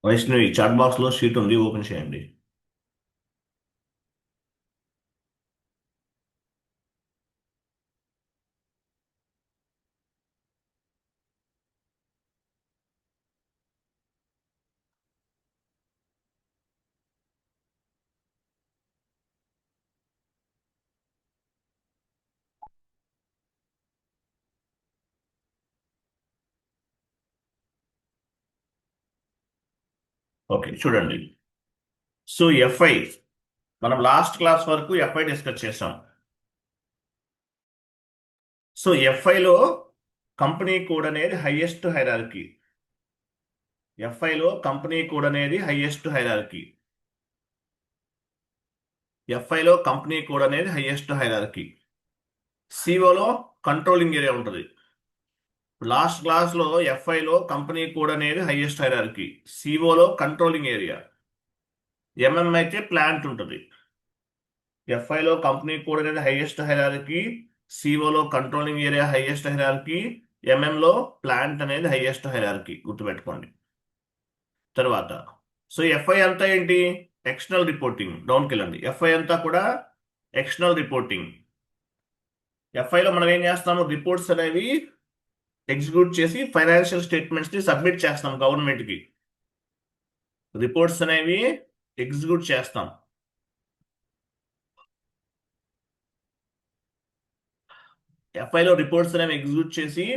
Vaishnavi chat box లో sheet ఉంది, open చేయండి. ఓకే, చూడండి. సో ఎఫ్ఐ, మనం లాస్ట్ క్లాస్ వరకు ఎఫ్ఐ డిస్కస్ చేసాం. సో ఎఫ్ఐలో కంపెనీ కోడ్ అనేది హైయెస్ట్ హైరార్కీ. ఎఫ్ఐలో కంపెనీ కోడ్ అనేది హైయెస్ట్ హైరార్కీ. ఎఫ్ఐలో కంపెనీ కోడ్ అనేది హైయెస్ట్ హైరార్కీ. సిఓలో కంట్రోలింగ్ ఏరియా ఉంటుంది. లాస్ట్ క్లాస్ లో ఎఫ్ఐలో కంపెనీ కోడ్ అనేది హైయెస్ట్ హైరార్కీ, సిఓలో కంట్రోలింగ్ ఏరియా, ఎంఎం అయితే ప్లాంట్ ఉంటుంది. ఎఫ్ఐలో కంపెనీ కోడ్ అనేది హైయెస్ట్ హైరార్కీ, సిఓలో controlling area highest hierarchy, ఎంఎంలో plant అనేది హైయెస్ట్ హైరార్కీ, గుర్తుపెట్టుకోండి. తర్వాత సో ఎఫ్ఐ అంతా ఏంటి? External reporting. డౌన్కి వెళ్ళండి. ఎఫ్ఐ అంతా కూడా ఎక్స్టర్నల్ రిపోర్టింగ్. ఎఫ్ఐలో మనం ఏం చేస్తాము? రిపోర్ట్స్ అనేవి ఎగ్జిక్యూట్ చేసి ఫైనాన్షియల్ స్టేట్మెంట్స్ ని సబ్మిట్ చేస్తాం గవర్నమెంట్ కి. రిపోర్ట్స్ అనేవి ఎగ్జిక్యూట్ చేస్తాం. ఎఫ్ఐలో రిపోర్ట్స్ అనేవి ఎగ్జిక్యూట్ చేసి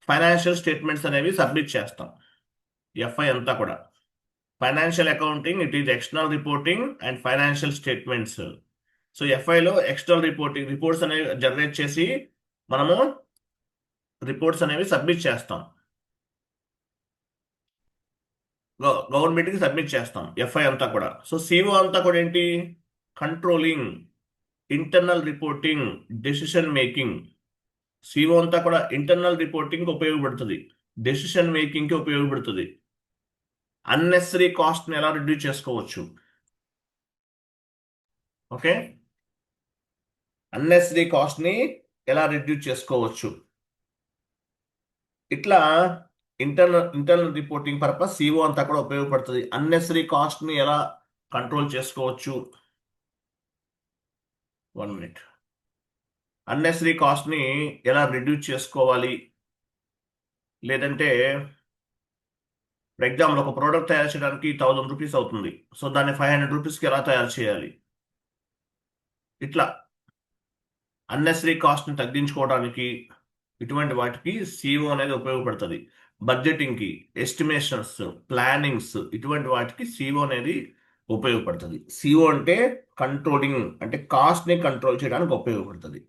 ఫైనాన్షియల్ స్టేట్మెంట్స్ అనేవి సబ్మిట్ చేస్తాం. ఎఫ్ఐ అంతా కూడా financial accounting, it is external reporting and financial statements. So ఎఫ్ఐలో ఎక్స్టర్నల్ రిపోర్టింగ్, రిపోర్ట్స్ అనేవి జనరేట్ చేసి మనము రిపోర్ట్స్ అనేవి సబ్మిట్ చేస్తాం, గవర్నమెంట్ కి సబ్మిట్ చేస్తాం ఎఫ్ఐ అంతా కూడా. సో సిఓ అంతా కూడా ఏంటి? Controlling, internal reporting, decision making. CO అంతా కూడా ఇంటర్నల్ రిపోర్టింగ్ ఉపయోగపడుతుంది, డెసిషన్ మేకింగ్ కి ఉపయోగపడుతుంది. అన్నెసరీ కాస్ట్ ని ఎలా రిడ్యూస్ చేసుకోవచ్చు? ఓకే, అన్నెసరీ కాస్ట్ ని ఎలా రిడ్యూస్ చేసుకోవచ్చు? ఇట్లా ఇంటర్నల్ రిపోర్టింగ్ పర్పస్ సిఓ అంతా కూడా ఉపయోగపడుతుంది. అన్నెసరీ కాస్ట్ ని ఎలా కంట్రోల్ చేసుకోవచ్చు? 1 మినిట్. అన్నెసరీ కాస్ట్ ని ఎలా రిడ్యూస్ చేసుకోవాలి? లేదంటే ఫర్ ఎగ్జాంపుల్ ఒక ప్రోడక్ట్ తయారు చేయడానికి 1000 రూపీస్ అవుతుంది, సో దాన్ని 500 రూపీస్కి ఎలా తయారు చేయాలి? ఇట్లా అన్నెసరీ కాస్ట్ ని తగ్గించుకోవడానికి ఇటువంటి వాటికి సిఓ అనేది ఉపయోగపడుతుంది. బడ్జెటింగ్ కి, ఎస్టిమేషన్స్, ప్లానింగ్స్, ఇటువంటి వాటికి సిఓ అనేది ఉపయోగపడుతుంది. సిఓ అంటే కంట్రోలింగ్, అంటే కాస్ట్ ని కంట్రోల్ చేయడానికి ఉపయోగపడుతుంది.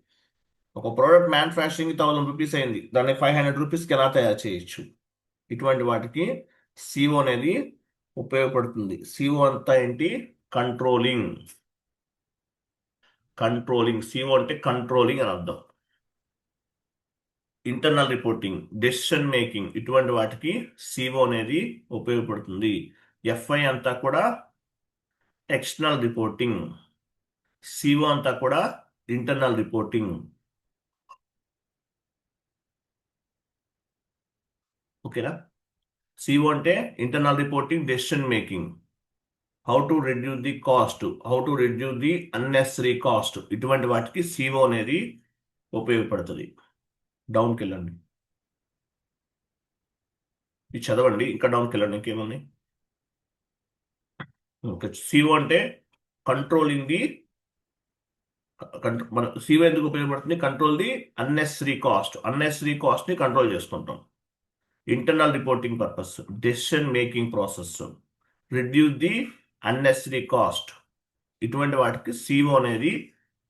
ఒక ప్రోడక్ట్ మ్యానుఫ్యాక్చరింగ్ 1000 రూపీస్ అయింది, దాన్ని 500 రూపీస్కి ఎలా తయారు చేయొచ్చు? ఇటువంటి వాటికి సిఓ అనేది ఉపయోగపడుతుంది. సిఓ అంతా ఏంటి? కంట్రోలింగ్. కంట్రోలింగ్, సిఓ అంటే కంట్రోలింగ్ అని అర్థం. ఇంటర్నల్ రిపోర్టింగ్, డెసిషన్ మేకింగ్, ఇటువంటి వాటికి సిఓ అనేది ఉపయోగపడుతుంది. ఎఫ్ఐ అంతా కూడా ఎక్స్టర్నల్ రిపోర్టింగ్, సిఓ అంతా కూడా ఇంటర్నల్ రిపోర్టింగ్. ఓకేనా? సిఓ అంటే internal reporting, decision making, how to reduce the cost, how to reduce the unnecessary cost, ఇటువంటి వాటికి సిఓ అనేది ఉపయోగపడుతుంది. డౌన్కి వెళ్ళండి, ఇది చదవండి, ఇంకా డౌన్కి వెళ్ళండి, ఇంకేముంది? ఓకే, సిఓ అంటే కంట్రోలింగ్ ది, మన సిఓ ఎందుకు ఉపయోగపడుతుంది? Control the unnecessary cost, unnecessary cost ని కంట్రోల్ చేసుకుంటాం. Internal reporting purpose, decision making process, reduce the unnecessary cost, ఇటువంటి వాటికి సిఓ అనేది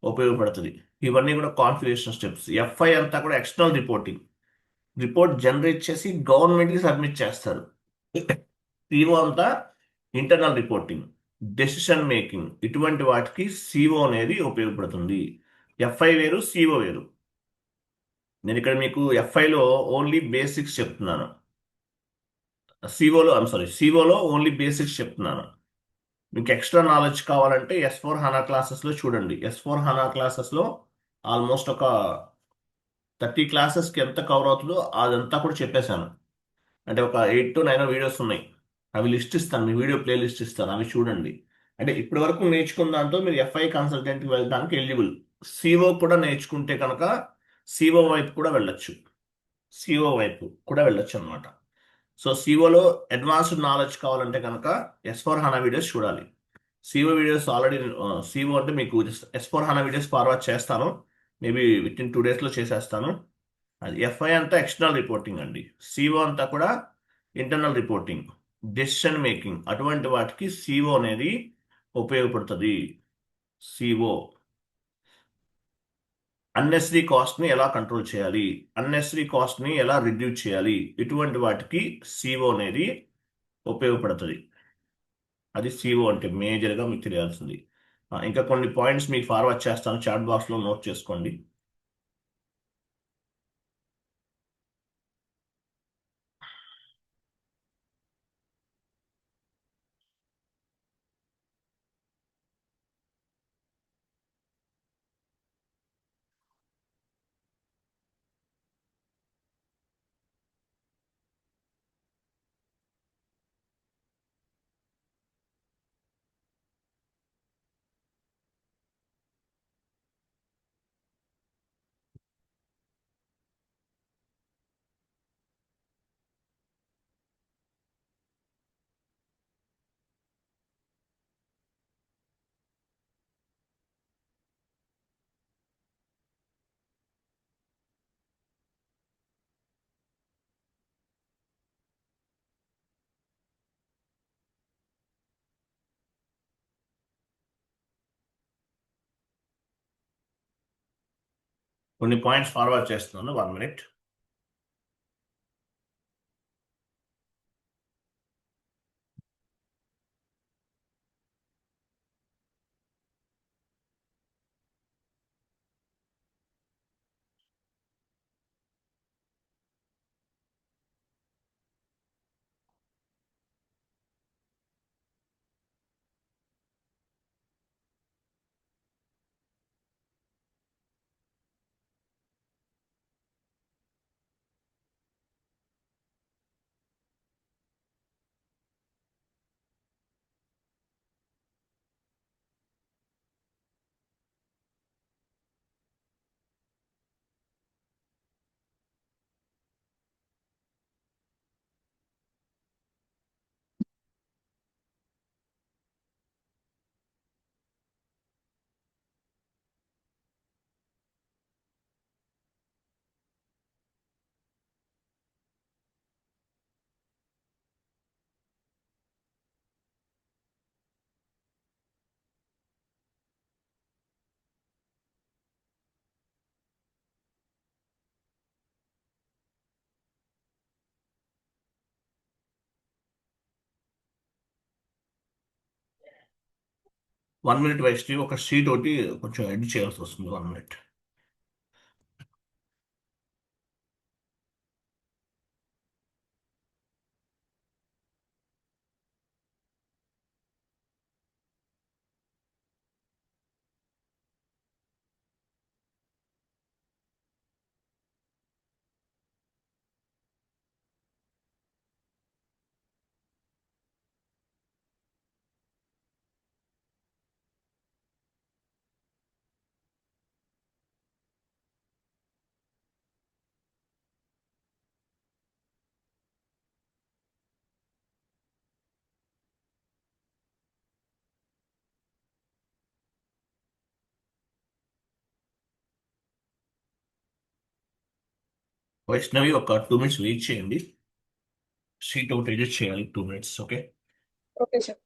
ఉపయోగపడుతుంది. ఇవన్నీ కూడా కాన్ఫిగరేషన్ స్టెప్స్. ఎఫ్ఐ అంతా కూడా ఎక్స్టర్నల్ రిపోర్టింగ్, రిపోర్ట్ జనరేట్ చేసి గవర్నమెంట్ కి సబ్మిట్ చేస్తారు. సిఓ అంతా ఇంటర్నల్ రిపోర్టింగ్, డెసిషన్ మేకింగ్, ఇటువంటి వాటికి సిఓ అనేది ఉపయోగపడుతుంది. ఎఫ్ఐ వేరు, సిఓ వేరు. నేను ఇక్కడ మీకు ఎఫ్ఐలో ఓన్లీ బేసిక్స్ చెప్తున్నాను, సిఓలో ఐమ్ సారీ సిఓలో ఓన్లీ బేసిక్స్ చెప్తున్నాను. మీకు ఎక్స్ట్రా నాలెడ్జ్ కావాలంటే S/4HANA క్లాసెస్లో చూడండి. S/4HANA క్లాసెస్లో ఆల్మోస్ట్ ఒక 30 క్లాసెస్కి ఎంత కవర్ అవుతుందో అదంతా కూడా చెప్పేశాను. అంటే ఒక 8 to 9 వీడియోస్ ఉన్నాయి. అవి లిస్ట్ ఇస్తాను, మీ వీడియో ప్లే లిస్ట్ ఇస్తాను, అవి చూడండి. అంటే ఇప్పటి వరకు నేర్చుకున్న దాంతో మీరు ఎఫ్ఐ కన్సల్టెంట్కి వెళ్ళడానికి ఎలిజిబుల్. సిఓ కూడా నేర్చుకుంటే కనుక సిఓ వైపు కూడా వెళ్ళొచ్చు. సిఓ వైపు కూడా వెళ్ళొచ్చు అనమాట. సో సిఓలో అడ్వాన్స్డ్ నాలెడ్జ్ కావాలంటే కనుక S/4HANA వీడియోస్ చూడాలి. సిఓ వీడియోస్ ఆల్రెడీ, సిఓ అంటే మీకు S/4HANA వీడియోస్ ఫార్వర్డ్ చేస్తాను. మేబీ విత్ ఇన్ 2 డేస్లో చేసేస్తాను. అది ఎఫ్ఐ అంతా ఎక్స్టర్నల్ రిపోర్టింగ్ అండి. సిఓ అంతా కూడా ఇంటర్నల్ రిపోర్టింగ్, డెసిషన్ మేకింగ్, అటువంటి వాటికి సిఓ అనేది ఉపయోగపడుతుంది. సిఓ అన్నెసరీ కాస్ట్ని ఎలా కంట్రోల్ చేయాలి, అన్నెసరీ కాస్ట్ని ఎలా రిడ్యూస్ చేయాలి, ఇటువంటి వాటికి సిఓ అనేది ఉపయోగపడుతుంది. అది సిఓ అంటే మేజర్గా మీకు తెలియాల్సింది. ఇంకా కొన్ని పాయింట్స్ మీకు ఫార్వర్డ్ చేస్తాను, చాట్ బాక్స్లో నోట్ చేసుకోండి. కొన్ని పాయింట్స్ ఫార్వర్డ్ చేస్తున్నాను, 1 మినిట్. వన్ మినిట్ వేస్ట్, ఒక షీట్ ఒకటి కొంచెం ఎడిట్ చేయాల్సి వస్తుంది. 1 మినిట్. వైష్ణవి, ఒక 2 మినిట్స్ వెయిట్ చేయండి. షీట్ ఒకటి ఎడిట్ చేయాలి, 2 minutes. Okay. Okay sir.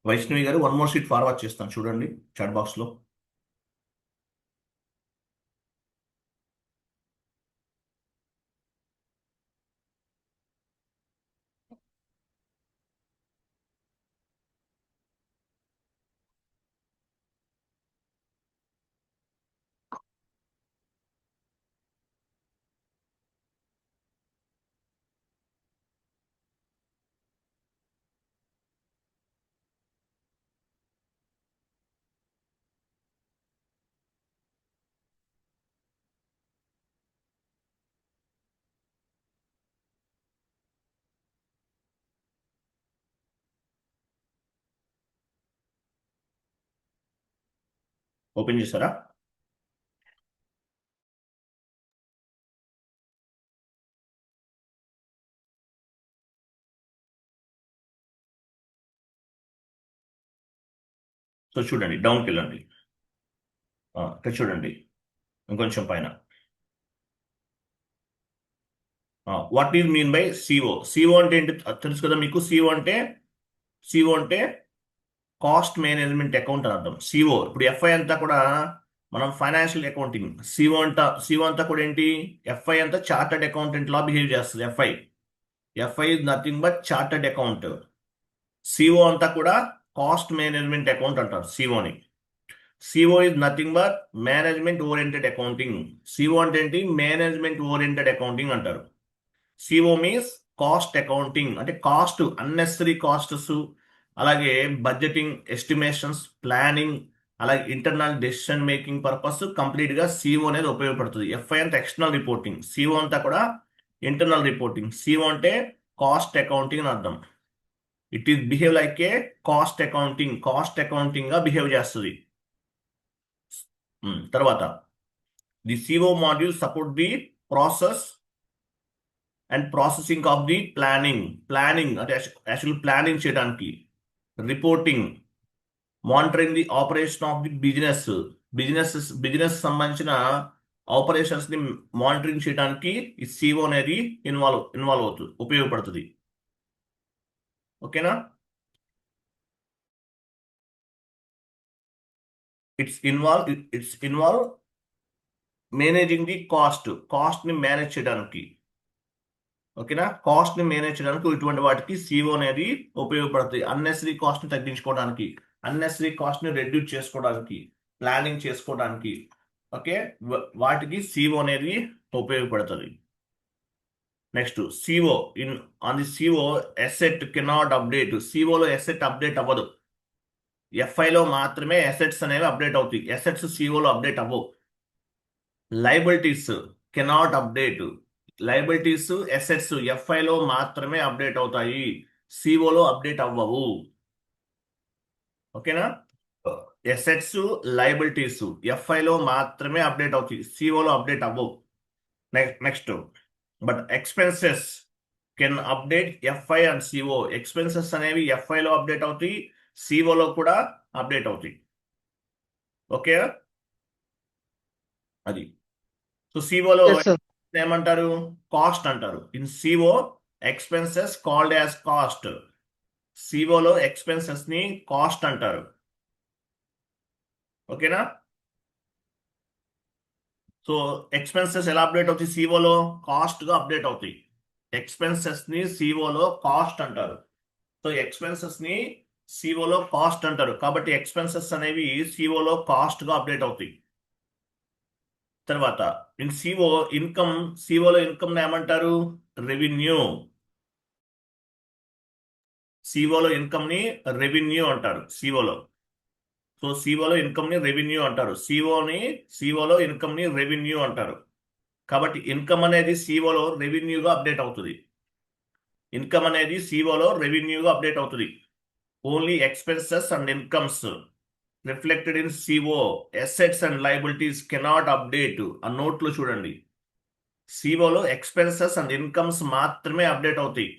Vaishnavi గారు 1 మోర్ షీట్ ఫార్వర్డ్ చేస్తాను చూడండి చాట్ బాక్స్లో. ఓపెన్ చేశారా? సో చూడండి, డౌన్కి వెళ్ళండి. ఇక్కడ చూడండి, ఇంకొంచెం పైన. What is mean by CO? CO అంటే ఏంటి తెలుసు కదా మీకు. సిఓ అంటే కాస్ట్ మేనేజ్మెంట్ అకౌంట్ అని అర్థం. సిఓ ఇప్పుడు ఎఫ్ఐ అంతా కూడా మనం ఫైనాన్షియల్ అకౌంటింగ్. సిఓ అంతా కూడా ఏంటి? ఎఫ్ఐ అంతా చార్టర్డ్ అకౌంటెంట్ లా బిహేవ్ చేస్తుంది. FI is nothing but chartered account. CO అంతా కూడా కాస్ట్ మేనేజ్మెంట్ అకౌంట్ అంటారు సిఓని. CO is nothing but management oriented accounting. CO అంటే ఏంటి? మేనేజ్మెంట్ ఓరియంటెడ్ అకౌంటింగ్ అంటారు. సిఓ మీన్స్ కాస్ట్ అకౌంటింగ్, అంటే కాస్ట్, అన్నెసరీ కాస్ట్స్, అలాగే బడ్జెటింగ్, ఎస్టిమేషన్స్, ప్లానింగ్, అలాగే internal decision making purpose complete గా సిఓ అనేది ఉపయోగపడుతుంది. ఎఫ్ఐ అంటే ఎక్స్టర్నల్ రిపోర్టింగ్, సిఓ అంతా కూడా ఇంటర్నల్ రిపోర్టింగ్. సిఓ అంటే కాస్ట్ అకౌంటింగ్ అని అర్థం. It is behave like a cost accounting గా బిహేవ్ చేస్తుంది. తర్వాత the CO module support the process and processing of the planning అంటే యాక్చువల్ ప్లానింగ్ చేయడానికి, reporting, monitoring the operation of the business సంబంధించిన operations ని monitoring చేయడానికి ఈ సిఓ అనేది ఇన్వాల్వ్ అవుతుంది, ఉపయోగపడుతుంది. ఓకేనా? It's involve managing the cost ని మేనేజ్ చేయడానికి. ఓకేనా? కాస్ట్ ని మేనేజ్ చేయడానికి ఇటువంటి వాటికి సిఓ అనేది ఉపయోగపడుతుంది. అన్నెసరీ కాస్ట్ ని తగ్గించుకోవడానికి, అన్నెసరీ కాస్ట్ ని రెడ్యూస్ చేసుకోవడానికి, ప్లానింగ్ చేసుకోవడానికి. ఓకే, వాటికి సిఓ అనేది ఉపయోగపడుతుంది. Next CO on the CO asset cannot update. సిఓలో అసెట్ అప్డేట్ అవ్వదు. ఎఫ్ఐలో మాత్రమే అసెట్స్ అనేవి అప్డేట్ అవుతాయి. అసెట్స్ సిఓలో అప్డేట్ అవ్వవు. Liabilities cannot update. Liabilities, assets ఎఫ్ఐలో మాత్రమే అప్డేట్ అవుతాయి, సిఓలో అప్డేట్ అవ్వవు. ఓకేనా? అసెట్స్, లైబిలిటీస్ ఎఫ్ఐలో మాత్రమే అప్డేట్ అవుతాయి, సిఓలో అప్డేట్ అవ్వవు. Next but expenses can update FI and CO. Expenses అనేవి ఎఫ్ఐలో అప్డేట్ అవుతాయి, సిఓలో కూడా అప్డేట్ అవుతాయి. ఓకే, అది. సో సిఓలో ఎస్ సార్. ఏమంటారు? కాస్ట్ అంటారు. In CO expenses called as cost. సిఓలో ఎక్స్పెన్సెస్ ని కాస్ట్ అంటారు. ఓకేనా? సో ఎక్స్పెన్సెస్ ఎలా అప్డేట్ అవుతాయి? సిఓలో కాస్ట్ గా అప్డేట్ అవుతాయి. ఎక్స్పెన్సెస్ ని సిఓలో కాస్ట్ అంటారు. సో ఎక్స్పెన్సెస్ ని సిఓలో కాస్ట్ అంటారు, కాబట్టి ఎక్స్పెన్సెస్ అనేవి సిఓలో కాస్ట్ గా అప్డేట్ అవుతాయి. తర్వాత ఇన్ సిఓలో ఇన్కమ్ ఏమంటారు? రెవెన్యూ. సిఓలో ఇన్కమ్ ని రెవెన్యూ అంటారు. సో సిఓలో ఇన్కమ్ ని రెవెన్యూ అంటారు. సిఓలో ఇన్కమ్ ని రెవెన్యూ అంటారు. కాబట్టి ఇన్కమ్ అనేది సిఓలో రెవెన్యూగా అప్డేట్ అవుతుంది. ఇన్కమ్ అనేది సిఓలో రెవెన్యూగా అప్డేట్ అవుతుంది. Only expenses and incomes reflected in CO assets and liabilities cannot update. ఆ నోట్లో చూడండి, సిఓలో ఎక్స్పెన్సెస్ అండ్ ఇన్కమ్స్ మాత్రమే అప్డేట్ అవుతాయి.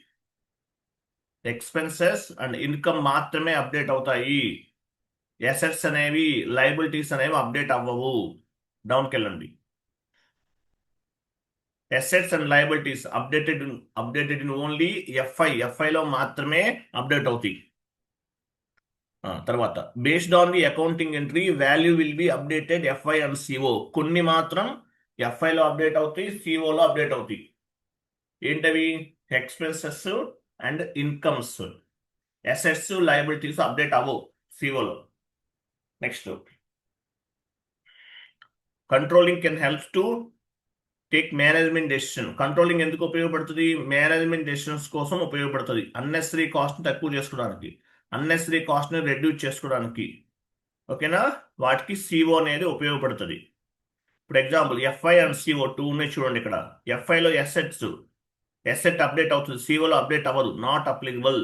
ఎక్స్పెన్సెస్ అండ్ ఇన్కమ్ మాత్రమే అప్డేట్ అవుతాయి. అసెట్స్ అనేవి, లయబిలిటీస్ అనేవి అప్డేట్ అవ్వవు. డౌన్కి వెళ్ళండి. Assets and liabilities updated in only ఎఫ్ఐలో మాత్రమే అప్డేట్ అవుతాయి. తర్వాత based on the accounting entry value will be updated FI and CO. కొన్ని మాత్రం ఎఫ్ఐలో అప్డేట్ అవుతాయి, సిఓలో అప్డేట్ అవుతాయి. ఏంటవి? Expenses and incomes. Assets liabilities update అవ్వవు సిఓలో. Next, controlling can help to take management decision. Controlling ఎందుకు ఉపయోగపడుతుంది? మేనేజ్మెంట్ డెసిషన్స్ కోసం ఉపయోగపడుతుంది. అన్నెసరీ కాస్ట్ తక్కువ చేసుకోవడానికి, అన్నెసరీ కాస్ట్ ని రెడ్యూస్ చేసుకోవడానికి. ఓకేనా? వాటికి సిఓ అనేది ఉపయోగపడుతుంది. ఇప్పుడు example FI and CO two ఉన్నాయి చూడండి. ఇక్కడ ఎఫ్ఐలో ఎసెట్ అప్డేట్ అవుతుంది, సిఓలో అప్డేట్ అవ్వదు, నాట్ అప్లికబుల్.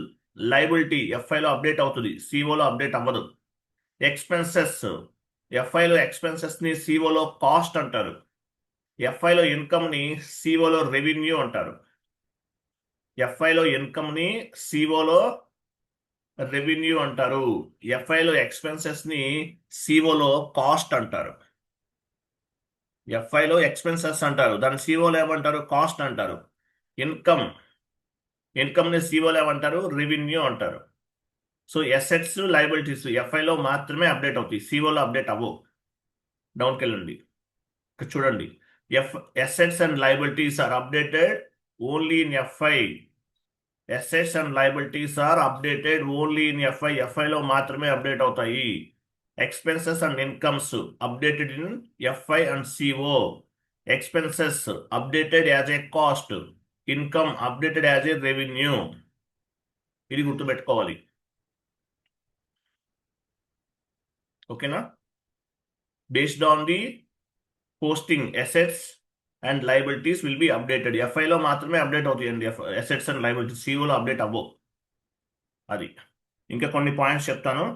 లైబిలిటీ ఎఫ్ఐలో అప్డేట్ అవుతుంది, సిఓలో అప్డేట్ అవ్వదు. ఎక్స్పెన్సెస్ ఎఫ్ఐలో ఎక్స్పెన్సెస్ ని సిఓలో కాస్ట్ అంటారు. ఎఫ్ఐలో ఇన్కమ్ ని సిఓలో రెవెన్యూ అంటారు. ఎఫ్ఐలో ఇన్కమ్ ని సిఓలో రెవెన్యూ అంటారు. ఎఫ్ఐలో ఎక్స్పెన్సెస్ ని సిఓలో కాస్ట్ అంటారు. ఎఫ్ఐలో ఎక్స్పెన్సెస్ అంటారు, దాని సిఓలో ఏమంటారు? కాస్ట్ అంటారు. ఇన్కమ్ ని సిఓలో ఏమంటారు? రెవెన్యూ అంటారు. సో ఎసెట్స్ లయబిలిటీస్ ఎఫ్ఐలో మాత్రమే అప్డేట్ అవుతాయి, సిఓలో అప్డేట్ అవ్వవు. డౌన్కి వెళ్ళండి, ఇక్కడ చూడండి. Assets and liabilities are updated only in FI. Assets and liabilities are updated only in FI. ఎఫ్ఐలో మాత్రమే అప్డేట్ అవుతాయి. Expenses and incomes updated in FI and CO. Expenses updated as a cost, income updated as a revenue. ఇది గుర్తుపెట్టుకోవాలి. ఓకేనా? Based on the posting assets and liabilities will be updated. ఎఫ్ఐలో మాత్రమే update అవుతాయండి assets and liabilities, సిఓలో update అవ్వవు. అది. ఇంకా కొన్ని పాయింట్స్ చెప్తాను.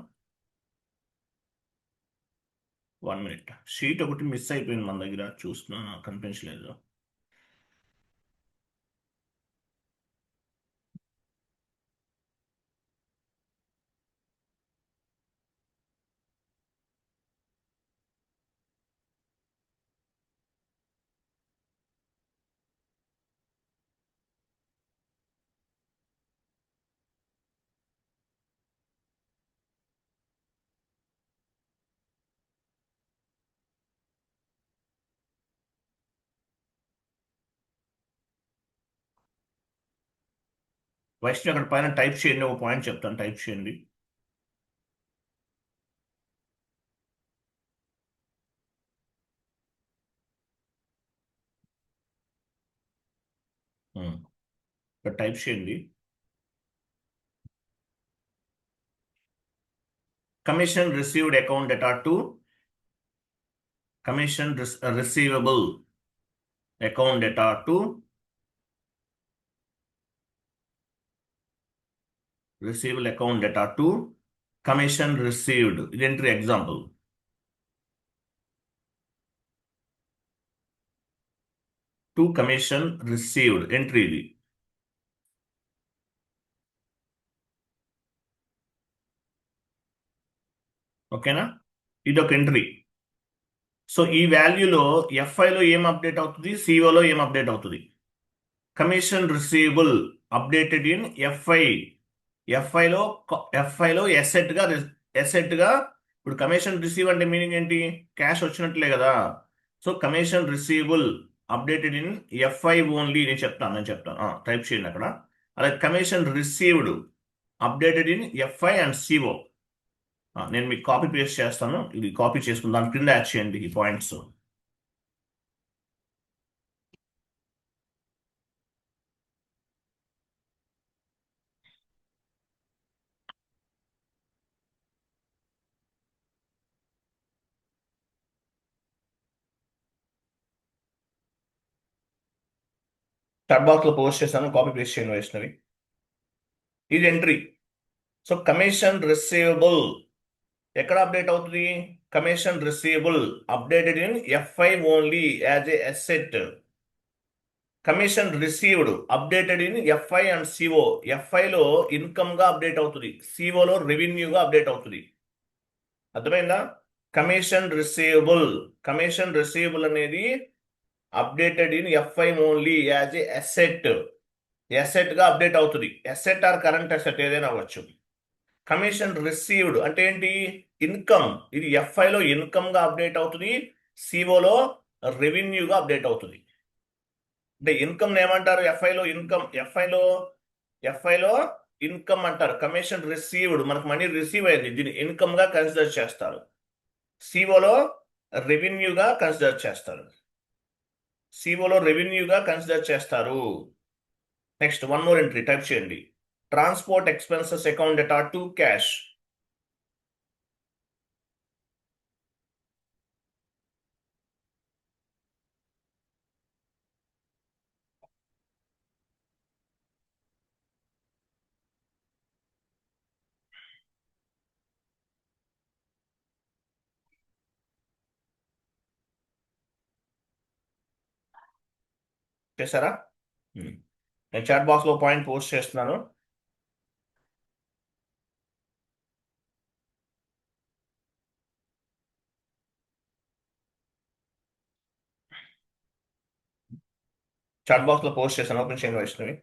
1 minute. షీట్ ఒకటి మిస్ అయిపోయింది మన దగ్గర, చూస్తున్నా కనిపించలేదు. వైష్ణవి అక్కడ పైన టైప్ చేయండి, ఒక పాయింట్ చెప్తాను, టైప్ చేయండి. ఇక్కడ టైప్ చేయండి. Commission received account data to commission receivable account data to receivable account data to commission received. ఇది entry example. To commission received entry ఇది. ఓకేనా? ఇది ఒక ఎంట్రీ. సో ఈ వాల్యూలో ఎఫ్ఐలో ఏం అప్డేట్ అవుతుంది, సిఓలో ఏం అప్డేట్ అవుతుంది? Commission receivable updated in FI. ఎఫ్ఐలో ఎసెట్ గా ఇప్పుడు కమిషన్ రిసీవ్ అంటే మీనింగ్ ఏంటి? క్యాష్ వచ్చినట్లే కదా. So commission receivable updated in FI only. నేను చెప్తాను, టైప్ చేయండి అక్కడ. అలాగే commission received updated in FI and CO. నేను మీకు కాపీ పేస్ట్ చేస్తాను, ఇది కాపీ చేసుకుని దాని కింద యాడ్ చేయండి ఈ పాయింట్స్. చాట్ బాక్స్ లో పోస్ట్ చేశాను, కాపీ పేస్ట్ చేయండి వైష్ణవి. ఇది ఎంట్రీ. సో కమిషన్ రిసీవబుల్ ఎక్కడ అప్డేట్ అవుతుంది? Commission receivable updated in FI only as a asset. Commission received updated in FI and CO. ఎఫ్ఐలో ఇన్కమ్ గా అప్డేట్ అవుతుంది, సిఓలో రెవెన్యూగా అప్డేట్ అవుతుంది. అర్థమైందా? కమిషన్ రిసీవబుల్ అనేది updated in FI only as a asset. గా అప్డేట్ అవుతుంది. అసెట్ ఆర్ కరెంట్ అసెట్ ఏదైనా అవ్వచ్చు. కమిషన్ రిసీవ్డ్ అంటే ఏంటి? ఇన్కమ్. ఇది ఎఫ్ఐలో ఇన్కమ్ గా అప్డేట్ అవుతుంది, సిఓలో రెవెన్యూగా అప్డేట్ అవుతుంది. అంటే ఇన్కమ్ ఏమంటారు? ఎఫ్ఐలో ఇన్కమ్, ఎఫ్ఐలో ఇన్కమ్ అంటారు. కమిషన్ రిసీవ్డ్, మనకు మనీ రిసీవ్ అయింది, దీన్ని ఇన్కమ్ గా కన్సిడర్ చేస్తారు. సిఓలో రెవెన్యూగా కన్సిడర్ చేస్తారు. సిఓలో రెవెన్యూగా కన్సిడర్ చేస్తారు. Next one more entry type చేయండి. Transport expenses account data to cash. చేశారా? నేను చాట్ బాక్స్ లో పాయింట్ పోస్ట్ చేస్తున్నాను. చాట్ బాక్స్ లో పోస్ట్ చేశాను, ఓపెన్ చేయండి వైష్ణవి.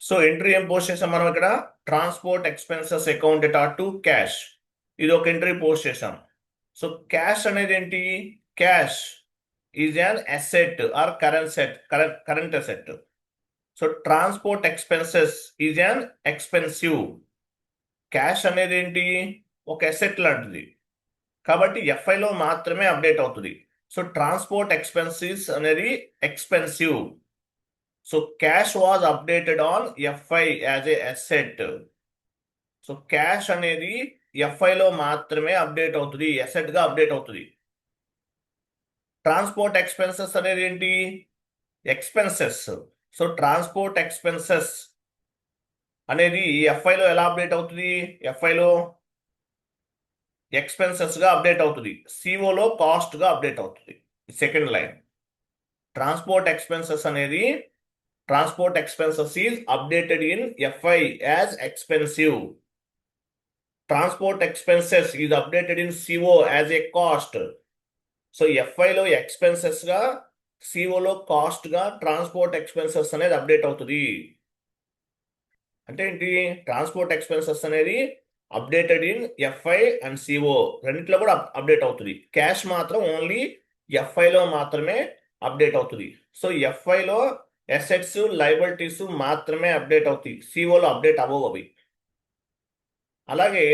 సో ఎంట్రీ ఏం పోస్ట్ చేసాం మనం ఇక్కడ? Transport expenses account data to cash. ఇది ఒక ఎంట్రీ పోస్ట్ చేసాం. సో క్యాష్ అనేది ఏంటి? Cash is an asset or current asset. So transport expenses is an expensive. Cash అనేది ఏంటి? ఒక అసెట్ లాంటిది, కాబట్టి ఎఫ్ఐలో మాత్రమే అప్డేట్ అవుతుంది. సో ట్రాన్స్పోర్ట్ ఎక్స్పెన్సెస్ అనేది expensive. So cash was updated on FI as a asset. So cash అనేది ఎఫ్ఐలో మాత్రమే అప్డేట్ అవుతుంది, అసెట్ గా అప్డేట్ అవుతుంది. ట్రాన్స్పోర్ట్ ఎక్స్పెన్సెస్ అనేది ఏంటి? ఎక్స్పెన్సెస్. సో ట్రాన్స్పోర్ట్ ఎక్స్పెన్సెస్ అనేది ఎఫ్ఐలో ఎలా అప్డేట్ అవుతుంది? ఎఫ్ఐలో ఎక్స్పెన్సెస్ గా అప్డేట్ అవుతుంది, సిఓలో కాస్ట్ గా అప్డేట్ అవుతుంది. సెకండ్ లైన్, ట్రాన్స్పోర్ట్ ఎక్స్పెన్సెస్ అనేది transport expenses is updated in FI as expensive. Transport expenses is updated in CO as a cost. So ఎఫ్ఐలో ఎక్స్పెన్సెస్ గా, సిఓలో కాస్ట్ గా ట్రాన్స్పోర్ట్ ఎక్స్పెన్సెస్ అనేది అప్డేట్ అవుతుంది. అంటే ఏంటి? ట్రాన్స్పోర్ట్ ఎక్స్పెన్సెస్ అనేది updated in FI and CO రెండిట్లో కూడా అప్డేట్ అవుతుంది. క్యాష్ మాత్రం ఓన్లీ ఎఫ్ఐలో మాత్రమే అప్డేట్ అవుతుంది. సో ఎఫ్ఐలో అసెట్స్, లయబిలిటీస్ మాత్రమే అప్డేట్ అవుతాయి, సిఓలో అప్డేట్ అవ్వవు అవి. అలాగే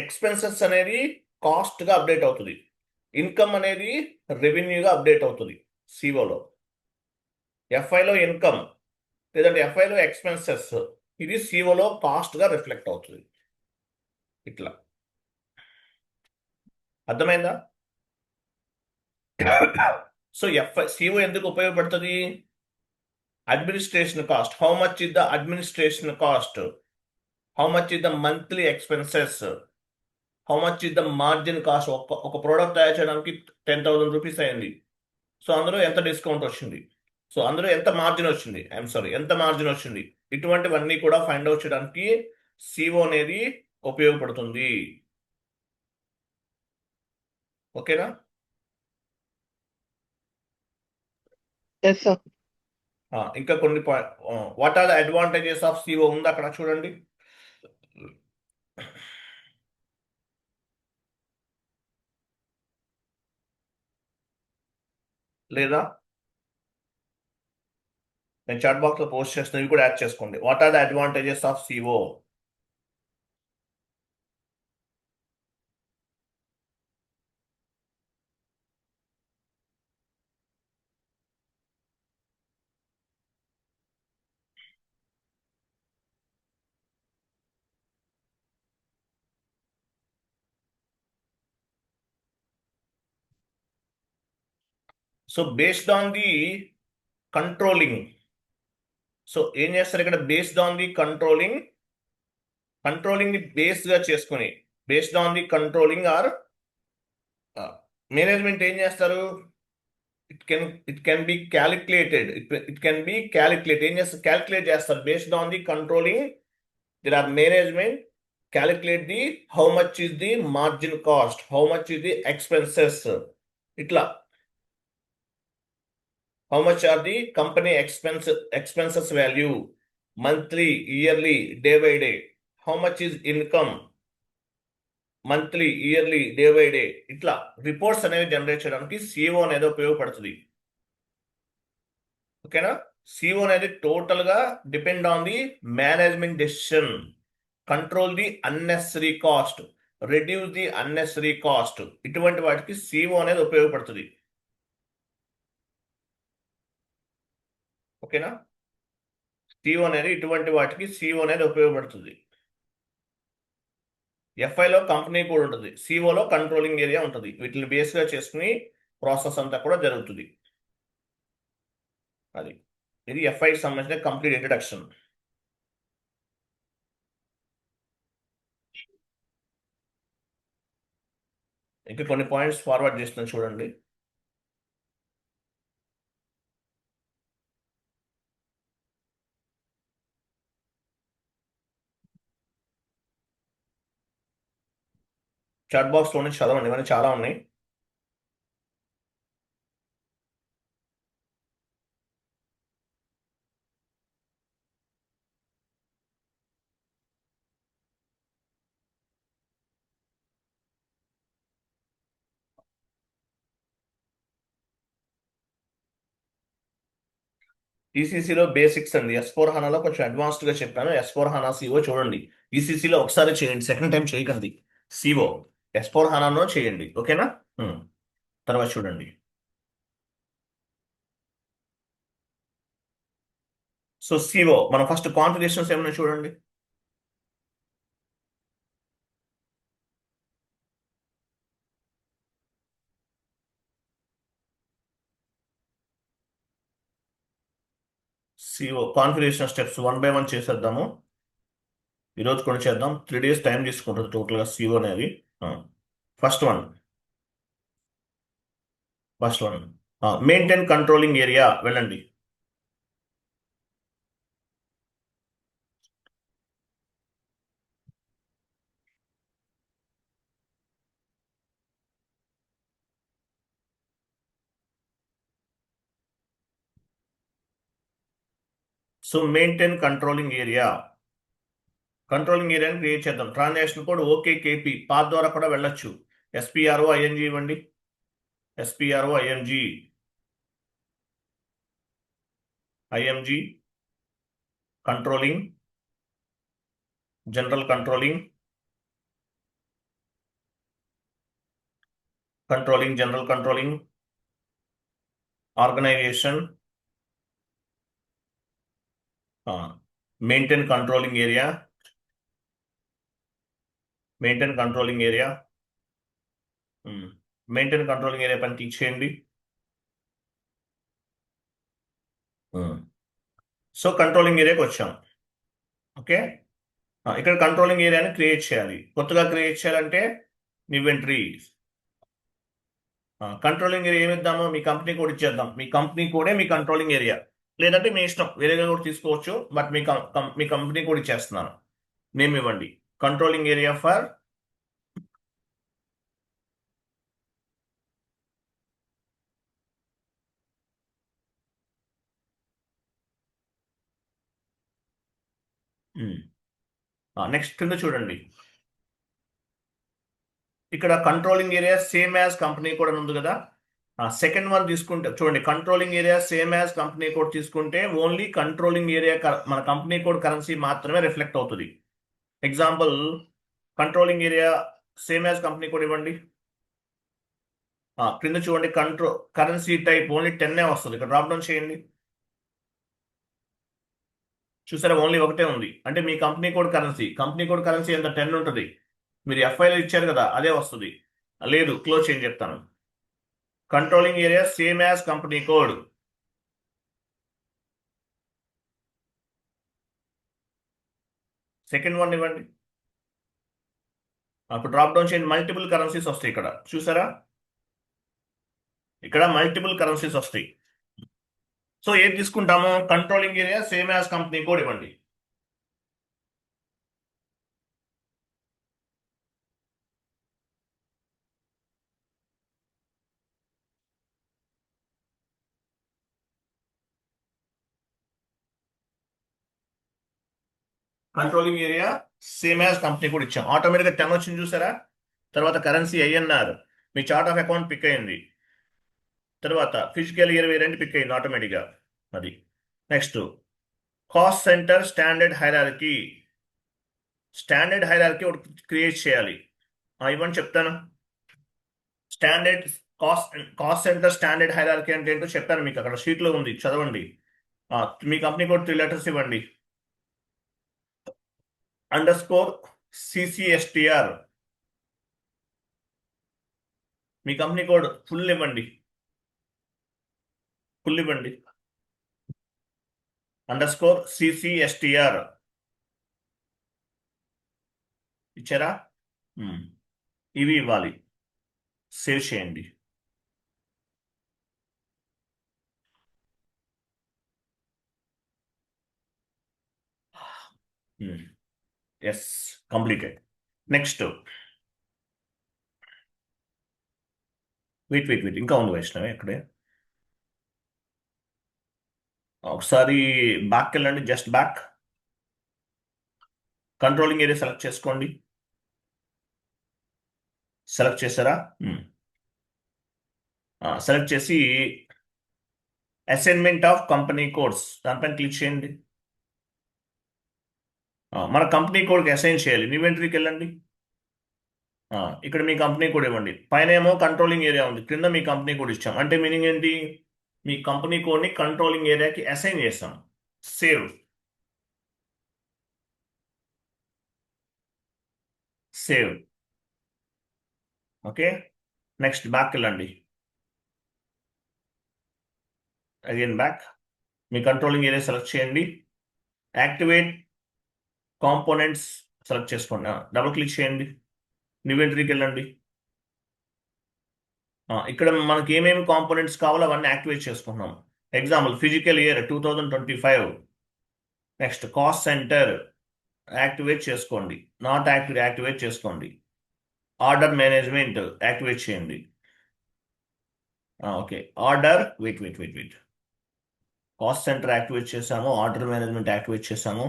ఎక్స్పెన్సెస్ అనేది కాస్ట్ గా అప్డేట్ అవుతుంది, ఇన్కమ్ అనేది రెవెన్యూగా అప్డేట్ అవుతుంది సిఓలో. ఎఫ్ఐలో ఇన్కమ్ లేదంటే ఎఫ్ఐలో ఎక్స్పెన్సెస్, ఇది సిఓలో కాస్ట్ గా రిఫ్లెక్ట్ అవుతుంది. ఇట్లా అర్థమైందా? సో సిఓ ఎందుకు ఉపయోగపడుతుంది? Administration cost. How much is the administration cost? How much is the monthly expenses? How much is the margin cost? ఒక ప్రోడక్ట్ తయారు చేయడానికి 10,000 రూపీస్ అయింది. సో అందులో ఎంత డిస్కౌంట్ వచ్చింది? సో అందులో ఎంత మార్జిన్ వచ్చింది? ఐఎమ్ సారీ, ఎంత మార్జిన్ వచ్చింది? ఇటువంటివన్నీ కూడా ఫైండ్ అవుట్ చేయడానికి సిఓ అనేది ఉపయోగపడుతుంది. ఓకేనా? ఇంకా కొన్ని what are the advantages of CO ఉంది అక్కడ చూడండి. లేదా నేను చాట్ బాక్స్ లో పోస్ట్ చేస్తున్నా, ఇవి కూడా యాడ్ చేసుకోండి. What are the advantages of CO? So based on the controlling. So ఏం చేస్తారు ఇక్కడ? బేస్డ్ ఆన్ ది కంట్రోలింగ్ ని బేస్ గా చేసుకుని, based on the controlling or management ఏం చేస్తారు? It can be calculated. It can be calculate. ఏం చేస్తారు? క్యాలిక్యులేట్ చేస్తారు. Based on the controlling there are management calculate the how much is the margin cost, how much is the expenses. ఇట్లా how much are the company expenses value monthly, yearly, day by day. How much is income monthly, yearly, day by day. ఇట్లా reports అనేవి generate చేయడానికి CO అనేది ఉపయోగపడుతుంది. ఓకేనా. CO అనేది total గా depend on the management decision. Control the unnecessary cost, reduce the unnecessary cost. ఇటువంటి వాటికి సిఓ అనేది ఉపయోగపడుతుంది. ఓకేనా. సిఓ అనేది ఇటువంటి వాటికి సిఓ అనేది ఉపయోగపడుతుంది. ఎఫ్ఐలో కంపెనీ కూడా ఉంటుంది, సిఓలో కంట్రోలింగ్ ఏరియా ఉంటుంది. వీటిని బేస్గా చేసుకుని ప్రాసెస్ అంతా కూడా జరుగుతుంది. అది ఇది ఎఫ్ఐకి సంబంధించిన కంప్లీట్ ఇంట్రడక్షన్. ఇంకా కొన్ని పాయింట్స్ ఫార్వర్డ్ చేస్తున్నాను చూడండి. చాట్ బాక్స్ లో నుంచి చదవండి, ఇవన్నీ చాలా ఉన్నాయి. ఈసీసీలో బేసిక్స్ అండి. S4 హనాలో కొంచెం అడ్వాన్స్డ్ గా చెప్పాను. S4 హనా సిఓ చూడండి. ఈసీసీలో ఒకసారి చేయండి, సెకండ్ టైం చేయకండి. సిఓ S4 హనాలో చేయండి. ఓకేనా. తర్వాత చూడండి. సో సిఓ మనం ఫస్ట్ కాన్ఫిగరేషన్స్ ఏమైనా చూడండి. సిఓ కాన్ఫిగరేషన్ స్టెప్స్ 1 by 1 చేసేద్దాము. ఈరోజు కొన్ని చేద్దాం. 3 days టైం తీసుకుంటుంది టోటల్గా సిఓ అనేది. First one maintain controlling area వెళ్ళండి. సో మెయింటైన్ కంట్రోలింగ్ ఏరియాని క్రియేట్ చేద్దాం. Transaction code OKKP path ద్వారా కూడా వెళ్ళొచ్చు. ఎస్పిఆర్ఓ ఐఎన్జి ఇవ్వండి. SPRO IMG controlling, general controlling, general controlling, organisation, maintain controlling area, maintain controlling area పని teach చేయండి. So controlling ఏరియాకి వచ్చాం. ఓకే. ఇక్కడ కంట్రోలింగ్ ఏరియాని క్రియేట్ చేయాలి. కొత్తగా క్రియేట్ చేయాలంటే ఇన్వెంటరీ. కంట్రోలింగ్ ఏరియా ఏమిద్దాము, మీ కంపెనీ కోడ్ ఇచ్చేద్దాం. మీ కంపెనీ కోడే మీ కంట్రోలింగ్ ఏరియా. లేదంటే మీ ఇష్టం, వేరేగా కూడా తీసుకోవచ్చు. బట్ మీ కంపెనీ కోడ్ ఇచ్చేస్తున్నాను. నేమ్ ఇవ్వండి. కంట్రోలింగ్ ఏరియా ఫర్ నెక్స్ట్ కింద చూడండి. ఇక్కడ controlling area same as company code అని ఉంది కదా. సెకండ్ వన్ తీసుకుంటే చూడండి, controlling area same as company code తీసుకుంటే ఓన్లీ కంట్రోలింగ్ ఏరియా మన కంపెనీ కోడ్ కరెన్సీ మాత్రమే రిఫ్లెక్ట్ అవుతుంది. Example, controlling area same as company code ఇవ్వండి. క్రింద చూడండి, కరెన్సీ టైప్ ఓన్లీ 10 వస్తుంది. ఇక్కడ డ్రాప్ డౌన్ చేయండి. చూసారా, ఓన్లీ ఒకటే ఉంది. అంటే మీ కంపెనీ కోడ్ కరెన్సీ ఎంత 10 ఉంటుంది. మీరు ఎఫ్ఐలో ఇచ్చారు కదా, అదే వస్తుంది. లేదు, క్లోజ్ చేయండి చెప్తాను. Controlling area same as company code. Second one ఇవ్వండి. అప్పుడు డ్రాప్ డౌన్ చేయండి, మల్టిపుల్ కరెన్సీస్ వస్తాయి. ఇక్కడ చూసారా, ఇక్కడ మల్టిపుల్ కరెన్సీస్ వస్తాయి. సో ఏది తీసుకుంటాము, controlling area same as company code ఇవ్వండి. Controlling area same as company కూడా ఇచ్చాం. ఆటోమేటిక్గా 10 వచ్చింది చూసారా. తర్వాత కరెన్సీ ఐఎన్ఆర్, మీ చార్ట్ ఆఫ్ అకౌంట్ పిక్ అయింది. తర్వాత ఫిజికల్ ఇయర్ వేరియంట్ పిక్ అయింది ఆటోమేటిక్గా. అది next cost center standard hierarchy. Standard hierarchy ఒకటి క్రియేట్ చేయాలి. ఇవ్వండి చెప్తాను. Standard cost center standard hierarchy అంటే ఏంటో చెప్పాను మీకు, అక్కడ షీట్లో ఉంది, చదవండి. మీ కంపెనీ కోడ్ 3 లెటర్స్ ఇవ్వండి. Under score CCSTR. మీ కంపెనీ కోడ్ ఫుల్ ఇవ్వండి. ఫుల్ ఇవ్వండి. అండర్ స్కోర్ CCSTR ఇచ్చారా? ఇవి ఇవ్వాలి. సేవ్ చేయండి. Yes, completed. నెక్స్ట్ వెయిట్ ఇంకా ఉంది వైష్ణవి అక్కడే. ఒకసారి బ్యాక్ వెళ్ళండి, just back. Controlling area select చేసుకోండి. సెలెక్ట్ చేశారా? సెలెక్ట్ చేసి అసైన్మెంట్ ఆఫ్ కంపెనీ కోడ్స్ దానిపైన క్లిక్ చేయండి. మన కంపెనీ కోడ్కి అసైన్ చేయాలి. ఇన్వెంటరీకి వెళ్ళండి. ఇక్కడ మీ కంపెనీ కోడ్ ఇవ్వండి. పైన ఏమో కంట్రోలింగ్ ఏరియా ఉంది, క్రింద మీ కంపెనీ కోడ్ ఇచ్చాం. అంటే మీనింగ్ ఏంటి? మీ కంపెనీ కోడ్ని కంట్రోలింగ్ ఏరియాకి అసైన్ చేస్తాం. Save. Save. Okay, next back వెళ్ళండి. Again back. మీ కంట్రోలింగ్ ఏరియా సెలెక్ట్ చేయండి. యాక్టివేట్ కాంపోనెంట్స్ సెలెక్ట్ చేసుకోండి. డబుల్ క్లిక్ చేయండి. ఇన్వెంటరీకి వెళ్ళండి. ఇక్కడ మనకి ఏమేమి కాంపోనెంట్స్ కావాలో అవన్నీ యాక్టివేట్ చేసుకుంటున్నాం. Example physical year 2025. Next cost center activate చేసుకోండి. నాట్ యాక్టివేట్ చేసుకోండి. ఆర్డర్ మేనేజ్మెంట్ యాక్టివేట్ చేయండి. Okay, order wait. Cost center activate చేసాము, ఆర్డర్ మేనేజ్మెంట్ యాక్టివేట్ చేసాము.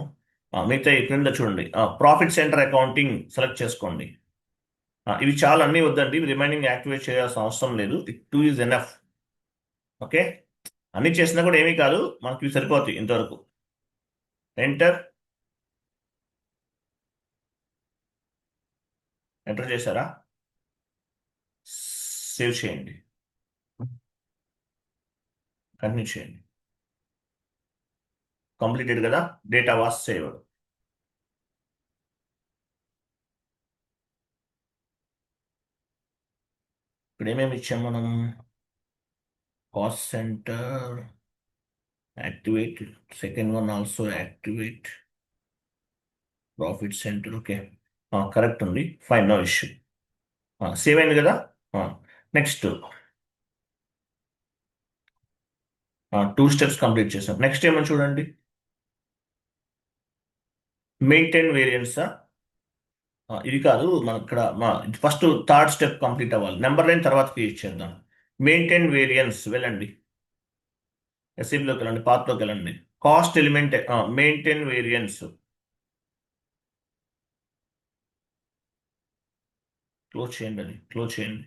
మిగతా క్రింద చూడండి, ప్రాఫిట్ సెంటర్ అకౌంటింగ్ సెలెక్ట్ చేసుకోండి. ఇవి చాలా అన్నీ వద్దండి, రిమైనింగ్ యాక్టివేట్ చేయాల్సిన అవసరం లేదు. 2 ఈజ్ ఎనఫ్. ఓకే, అన్ని చేసినా కూడా ఏమీ కాదు, మనకి ఇవి సరిపోతాయి ఇంతవరకు. ఎంటర్. ఎంటర్ చేశారా? సేవ్ చేయండి. కంటిన్యూ చేయండి. కంప్లీటెడ్ కదా, డేటా వాస్ సేవ్డ్. ఇప్పుడు ఏమేమి ఇచ్చాం మనం? Cost center activate, second one also activate, profit centre. Okay, correct ఉంది, ఫైన్, నో ఇష్యూ. సేవ్ అయింది కదా. నెక్స్ట్ 2 స్టెప్స్ కంప్లీట్ చేసాం. నెక్స్ట్ ఏమో చూడండి, మెయింటైన్ వేరియన్సా. ఇది కాదు, మన ఇక్కడ ఫస్ట్ థర్డ్ స్టెప్ కంప్లీట్ అవ్వాలి. నెంబర్ లైన్ తర్వాత క్రియేట్ చేద్దాం. మెయింటైన్ వేరియన్స్ వెళ్ళండి. ఎస్ఈబిలోకి వెళ్ళండి, పాత్లోకి వెళ్ళండి. Cost element maintain variance close చేయండి. అది క్లోజ్ చేయండి.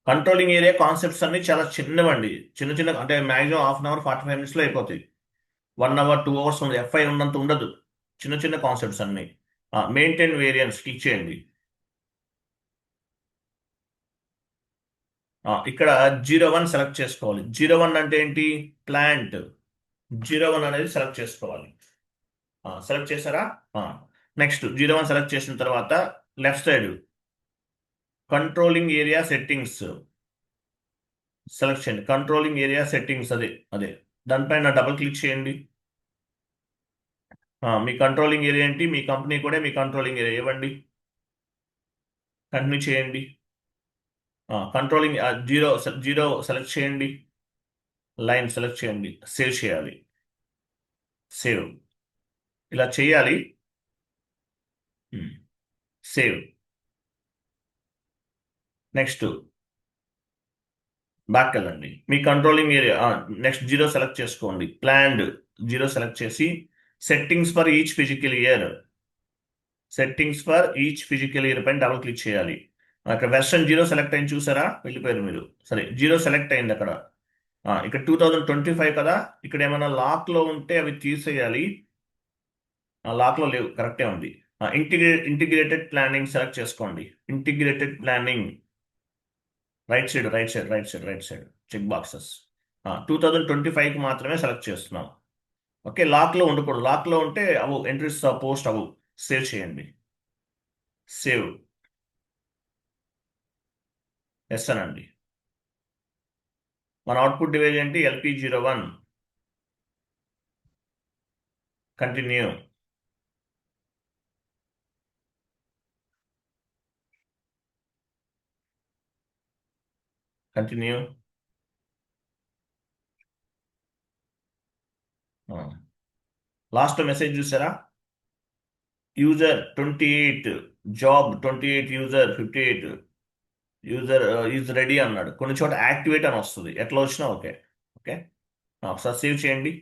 కంట్రోలింగ్ ఏరియా కాన్సెప్ట్స్ అన్ని చాలా చిన్నవండి, చిన్న అంటే మ్యాక్సిమం హాఫ్ అన్ అవర్ 45 మినిట్స్లో అయిపోతాయి. 1 అవర్ 2 అవర్స్ ఉంది, FI ఉన్నంత ఉండదు. చిన్న కాన్సెప్ట్స్ అన్ని. మెయింటైన్ వేరియన్స్ క్లిక్ చేయండి. ఇక్కడ 01 సెలెక్ట్ చేసుకోవాలి. 01 అంటే ఏంటి? ప్లాంట్. 01 అనేది సెలెక్ట్ చేసుకోవాలి. సెలెక్ట్ చేశారా? నెక్స్ట్ 01 సెలెక్ట్ చేసిన తర్వాత left side controlling area settings select చేయండి. కంట్రోలింగ్ ఏరియా సెట్టింగ్స్ అదే దానిపైన డబుల్ క్లిక్ చేయండి. మీ కంట్రోలింగ్ ఏరియా ఏంటి? మీ కంపెనీ కూడా మీ కంట్రోలింగ్ ఏరియా ఇవ్వండి. కంటిన్యూ చేయండి. కంట్రోలింగ్ జీరో సెలెక్ట్ చేయండి. లైన్ సెలెక్ట్ చేయండి. సేవ్ చేయాలి. సేవ్. ఇలా చేయాలి. సేవ్. నెక్స్ట్ బ్యాక్ వెళ్ళండి. మీ కంట్రోలింగ్ ఏరియా నెక్స్ట్ 0 సెలెక్ట్ చేసుకోండి. ప్లాన్డ్ 0 సెలెక్ట్ చేసి settings for each physical year, settings for each physical year పైన డబుల్ క్లిక్ చేయాలి. అక్కడ వెర్షన్ 0 సెలెక్ట్ అయింది చూసారా, వెళ్ళిపోయారు మీరు. సరే 0 సెలెక్ట్ అయింది అక్కడ. ఇక్కడ 2025 కదా, ఇక్కడ ఏమైనా లాక్లో ఉంటే అవి తీసేయాలి. లాక్లో లేవు, కరెక్టే ఉంది. ఇంటిగ్రేటెడ్ ప్లానింగ్ సెలెక్ట్ చేసుకోండి. Integrated planning right side right side right side right side check boxes. 2025కి మాత్రమే సెలెక్ట్ చేస్తున్నాం. ఓకే, లాక్లో ఉండకూడదు. లాక్లో ఉంటే అవు ఎంట్రీస్ పోస్ట్ అవు. సేవ్ చేయండి. సేవ్ ఎస్ అనండి. మన అవుట్పుట్ డివైజ్ ఏంటి, LP01. Continue. Continue. Last message చూసారా, user 28, job 28, user 58, user is ready అన్నాడు. కొన్ని చోట యాక్టివేట్ అని వస్తుంది, ఎట్లా వచ్చినా ఓకే. ఓకే, ఒకసారి సేవ్ చేయండి.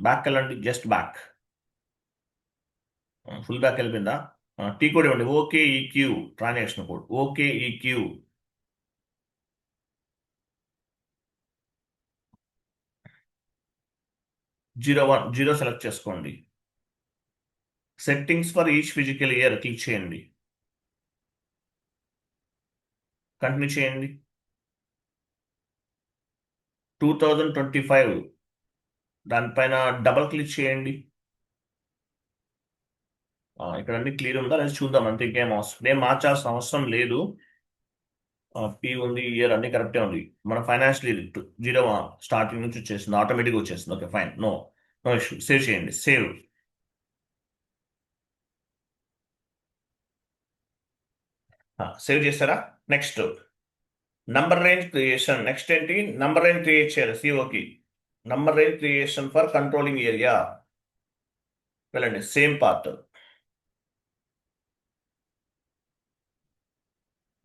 బ్యాక్ వెళ్ళండి, జస్ట్ బ్యాక్. ఫుల్ బ్యాక్ వెళ్ళిపోయిందా. టీ కోడ్ ఇవ్వండి, OKEQ transaction code OKEQ. 01 select చేసుకోండి. Settings for each physical year click చేయండి. కంటిన్యూ చేయండి. 2025 దానిపైన డబల్ క్లిక్ చేయండి. ఇక్కడ అన్ని క్లియర్ ఉందా లేదా చూద్దాం అంతే, ఇంకేం అవసరం నేను మార్చాల్సిన అవసరం లేదు. పీ ఉంది, ఇయర్ అన్ని కరెక్టే ఉంది. మన ఫైనాన్షియల్ ఇయర్ 0 స్టార్టింగ్ నుంచి వచ్చేసింది, ఆటోమేటిక్గా వచ్చేసింది. Okay fine, no no issue. Save చేయండి. సేవ్. సేవ్ చేస్తారా. Next number range creation. Next ఏంటి, నంబర్ రేంజ్ క్రియేట్ చేయాలి సిఓకి. Number range creation for controlling area వెళ్ళండి, సేమ్ పార్ట్.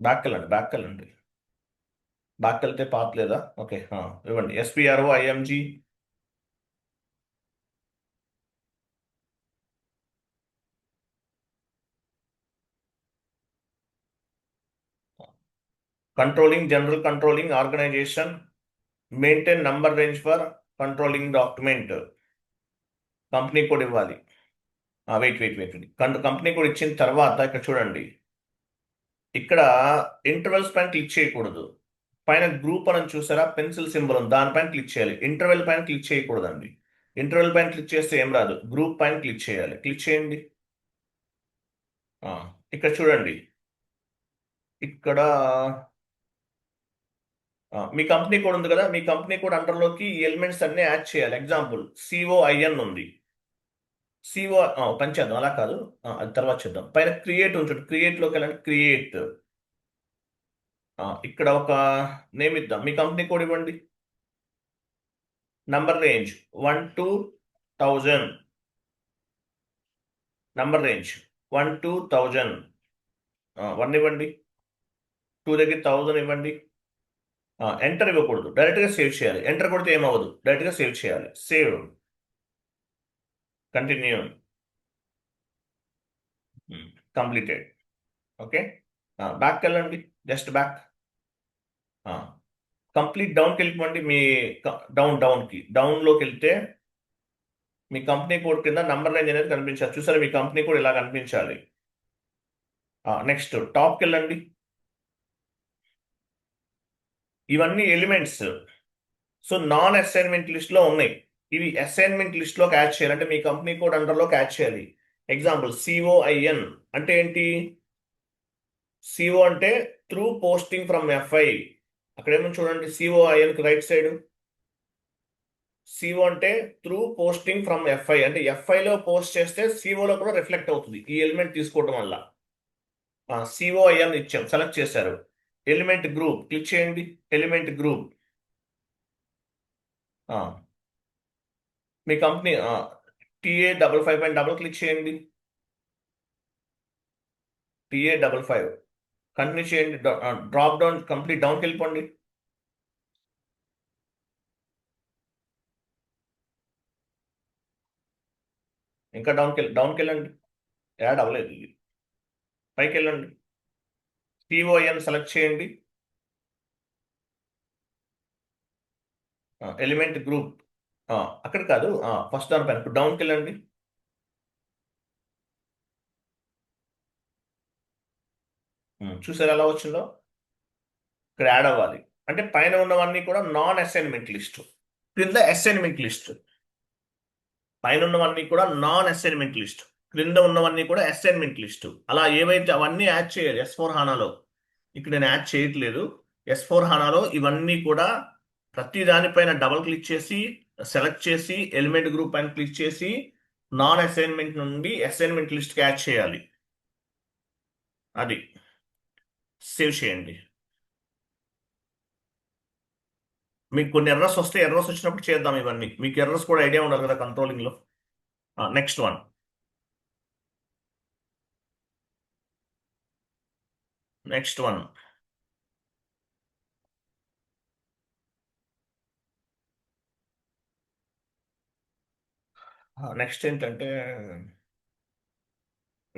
బ్యాక్ వెళ్ళండి, బ్యాక్ వెళ్ళండి. బ్యాక్ వెళ్తే పాత్ లేదా, ఓకే ఇవ్వండి. SPRO IMG controlling, general controlling organisation, maintain number range for controlling document. Company code ఇవ్వాలి. Wait wait wait company code ఇచ్చిన తర్వాత ఇక్కడ చూడండి, ఇక్కడ ఇంటర్వెల్స్ పైన క్లిక్ చేయకూడదు. పైన గ్రూప్ అని చూసారా, పెన్సిల్ సింబల్ ఉంది, దానిపైన క్లిక్ చేయాలి. ఇంటర్వెల్ పైన క్లిక్ చేయకూడదండి. ఇంటర్వెల్ పైన క్లిక్ చేస్తే ఏం రాదు, గ్రూప్ పైన క్లిక్ చేయాలి. క్లిక్ చేయండి. ఇక్కడ చూడండి, ఇక్కడ మీ కంపెనీ కోడ్ ఉంది కదా, మీ కంపెనీ కోడ్ అండర్లోకి ఈ ఎలిమెంట్స్ అన్ని యాడ్ చేయాలి. ఎగ్జాంపుల్ COIN ఉంది. CO పని చేద్దాం, అలా కాదు, అది తర్వాత చేద్దాం. పైన క్రియేట్ ఉంచండి, క్రియేట్లోకి వెళ్ళండి. క్రియేట్, ఇక్కడ ఒక నేమ్ ఇద్దాం. మీ కంపెనీ కోడ్ ఇవ్వండి. Number range 1 to 1000. Number range 1 to 1000. 1 ఇవ్వండి. 2 దగ్గర 1000 ఇవ్వండి. ఎంటర్ ఇవ్వకూడదు, డైరెక్ట్గా సేవ్ చేయాలి. ఎంటర్ కొడితే ఏమవ్వదు, డైరెక్ట్గా సేవ్ చేయాలి. Save. Continue. Completed. Okay, back వెళ్ళండి, జస్ట్ బ్యాక్. కంప్లీట్ డౌన్కి వెళ్ళిపోండి. మీ డౌన్లోకి వెళ్తే మీ కంపెనీ కోడ్ కింద నంబర్ రేంజ్ అనేది కనిపించాలి. చూసారా, మీ కంపెనీ కోడ్ ఇలా కనిపించాలి. నెక్స్ట్ టాప్కి వెళ్ళండి. ఇవన్నీ ఎలిమెంట్స్, సో నాన్ అసైన్మెంట్ లిస్ట్లో ఉన్నాయి. ఇవి అసైన్మెంట్ లిస్ట్లోకి యాడ్ చేయాలి, అంటే మీ కంపెనీ కోడ్ అండర్లోకి యాడ్ చేయాలి. ఎగ్జాంపుల్ COIN అంటే ఏంటి, CO అంటే త్రూ పోస్టింగ్ ఫ్రమ్ FI. అక్కడేమో చూడండి, COINకి రైట్ సైడ్. CO అంటే త్రూ పోస్టింగ్ ఫ్రమ్ FI, అంటే FIలో పోస్ట్ చేస్తే COలో కూడా రిఫ్లెక్ట్ అవుతుంది ఈ ఎలిమెంట్ తీసుకోవడం వల్ల. COIN ఇచ్చాం, సెలెక్ట్ చేశారు. ఎలిమెంట్ గ్రూప్ క్లిక్ చేయండి. ఎలిమెంట్ గ్రూప్, మీ కంపెనీ TA55 పైన డబుల్ క్లిక్ చేయండి. TA55 కంటిన్యూ చేయండి. డ్రాప్ డౌన్ కంప్లీట్ డౌన్కి వెళ్ళిపోండి. ఇంకా డౌన్కి వెళ్ళండి. యాడ్ అవ్వలేదు ఇది. పైకి వెళ్ళండి. సిఓఎన్ సెలెక్ట్ చేయండి. ఎలిమెంట్ గ్రూప్ అక్కడ కాదు, ఫస్ట్ దానిపైన డౌన్కి వెళ్ళండి. చూసారు ఎలా వచ్చిందో? ఇక్కడ యాడ్ అవ్వాలి. అంటే పైన ఉన్నవన్నీ కూడా నాన్ అసైన్మెంట్ లిస్ట్, క్రింద అసైన్మెంట్ లిస్ట్. పైన ఉన్నవన్నీ కూడా నాన్ అసైన్మెంట్ లిస్ట్, క్రింద ఉన్నవన్నీ కూడా అసైన్మెంట్ లిస్ట్. అలా ఏవైతే అవన్నీ యాడ్ చేయాలి S4 హానాలో. ఇక్కడ నేను యాడ్ చేయట్లేదు. S4 హానాలో ఇవన్నీ కూడా ప్రతి దానిపైన డబుల్ క్లిక్ చేసి సెలెక్ట్ చేసి ఎలిమెంట్ గ్రూప్ పైన క్లిక్ చేసి నాన్ అసైన్మెంట్ నుండి అసైన్మెంట్ లిస్ట్కి యాడ్ చేయాలి. అది సేవ్ చేయండి. మీకు కొన్ని ఎర్రర్స్ వస్తే ఎర్రర్స్ వచ్చినప్పుడు చేద్దాం ఇవన్నీ. మీకు ఎర్రర్స్ కూడా ఐడియా ఉండాలి కదా కంట్రోలింగ్లో. Next one. Next one next ఏంటంటే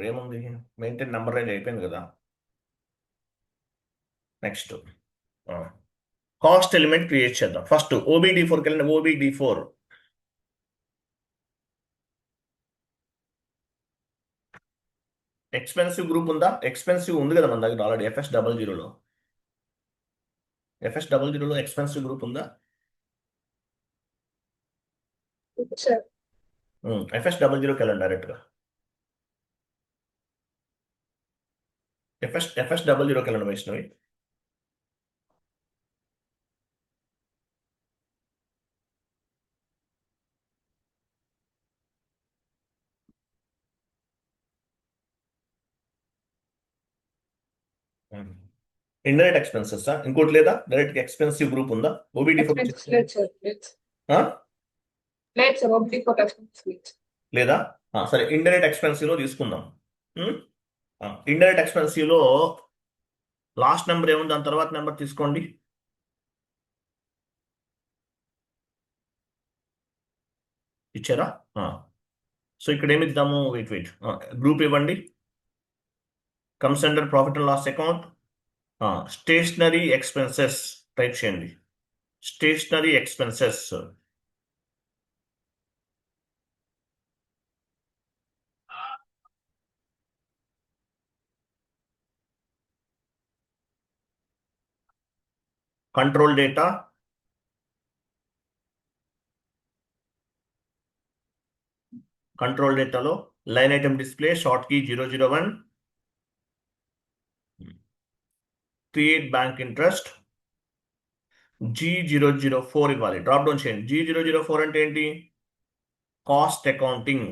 ఏముంది, మెయింటైన్ నెంబర్ రేంజ్ అయిపోయింది కదా. నెక్స్ట్ కాస్ట్ ఎలిమెంట్ క్రియేట్ చేద్దాం. ఫస్ట్ OBD4కి వెళ్ళండి. OBD4 ఎక్స్పెన్సివ్ గ్రూప్ ఉందా? ఎక్స్పెన్సివ్ ఉంది కదా మన దగ్గర ఆల్రెడీ. FS00లో ఎక్స్పెన్సివ్ గ్రూప్ ఉందా? FS00కి వెళ్ళండి డైరెక్ట్గా. FS00కి వెళ్ళండి వైష్ణవి. ఇండైరెక్ట్ ఎక్స్పెన్సెస్ ఇంకోటి లేదా? డైరెక్ట్ ఎక్స్పెన్సివ్ గ్రూప్ ఉందా? OBD4 లేదా? సరే, ఇండైరెక్ట్ ఎక్స్పెన్సివ్ లో తీసుకుందాం. ఇండైరెక్ట్ ఎక్స్పెన్సివ్ లో లాస్ట్ నెంబర్ ఏముంది, దాని తర్వాత నెంబర్ తీసుకోండి. ఇచ్చారా? సో ఇక్కడ ఏమి ఇద్దాము? వెయిట్ గ్రూప్ ఇవ్వండి. Comes under profit and loss account. Stationery expenses type చేయండి. Stationery expenses. Control data. Control డేటాలో line item display short key 001. Create bank interest G004 ఇవ్వాలి. డ్రాప్ డౌన్ చేయండి. G004 అంటే ఏంటి? Cost accounting.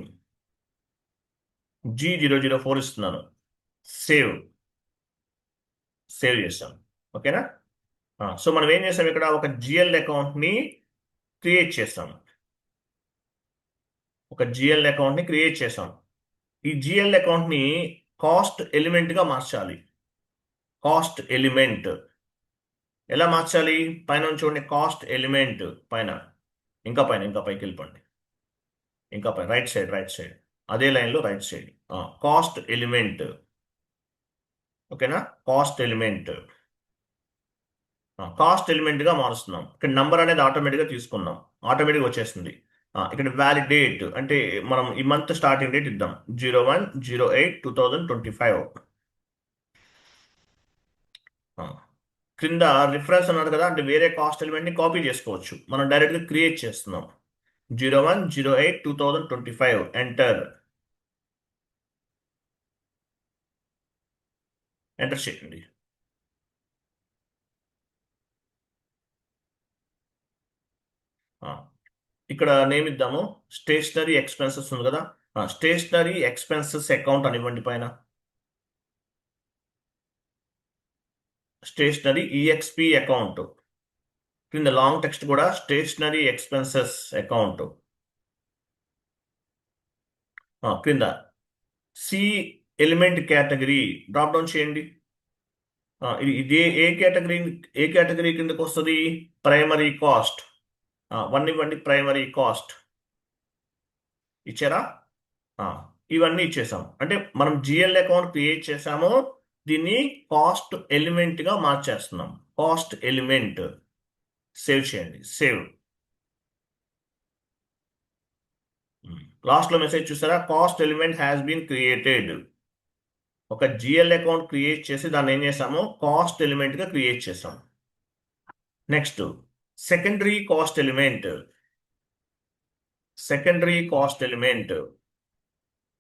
G004 ఇస్తున్నాను. Save చేస్తాం. ఓకేనా? సో మనం ఏం చేస్తాం, ఇక్కడ ఒక GL అకౌంట్ని క్రియేట్ చేస్తాం. ఈ GL అకౌంట్ని కాస్ట్ ఎలిమెంట్గా మార్చాలి. కాస్ట్ ఎలిమెంట్ ఎలా మార్చాలి? పైన చూడండి, కాస్ట్ ఎలిమెంట్ పైన, ఇంకా పైకి వెళ్ళిపోండి. ఇంకా పైన రైట్ సైడ్ అదే లైన్లో రైట్ సైడ్ కాస్ట్ ఎలిమెంట్. ఓకేనా? కాస్ట్ ఎలిమెంట్గా మారుస్తున్నాం. ఇక్కడ నంబర్ అనేది ఆటోమేటిక్గా తీసుకున్నాం. ఆటోమేటిక్గా వచ్చేస్తుంది. ఇక్కడ వ్యాలిడేట్ అంటే మనం ఈ మంత్ స్టార్టింగ్ డేట్ ఇద్దాం. 01/08/2025. క్రింద రిఫరెన్స్ అన్నారు కదా, అంటే వేరే కాస్ట్ ఎలిమెంట్ని కాపీ చేసుకోవచ్చు. మనం డైరెక్ట్గా క్రియేట్ చేస్తున్నాం. 01/08/2025. ఎంటర్ చేయండి. ఇక్కడ నేమ్ ఇద్దాము. స్టేషనరీ ఎక్స్పెన్సెస్ ఉంది కదా, స్టేషనరీ ఎక్స్పెన్సెస్ అకౌంట్ అనివ్వండి. పైన స్టేషనరీ EXP అకౌంట్. క్రింద లాంగ్ టెక్స్ట్ కూడా స్టేషనరీ ఎక్స్పెన్సెస్ అకౌంట్. క్రింద C element category drop down చేయండి. ఇది ఏ కేటగిరీ కిందకు వస్తుంది? Primary cost. 1 ఇవ్వండి. ప్రైమరీ కాస్ట్ ఇచ్చారా? ఇవన్నీ ఇచ్చేసాం. అంటే మనం జిఎల్ అకౌంట్ క్రియేట్ చేసాము, దీన్ని కాస్ట్ ఎలిమెంట్గా మార్చేస్తున్నాం. కాస్ట్ ఎలిమెంట్ సేవ్ చేయండి. సేవ్. లాస్ట్లో మెసేజ్ చూసారా? Cost element has been created. ఒక జిఎల్ అకౌంట్ క్రియేట్ చేసి దాన్ని ఏం చేసాము? కాస్ట్ ఎలిమెంట్గా క్రియేట్ చేసాం. Next secondary cost element. Secondary cost element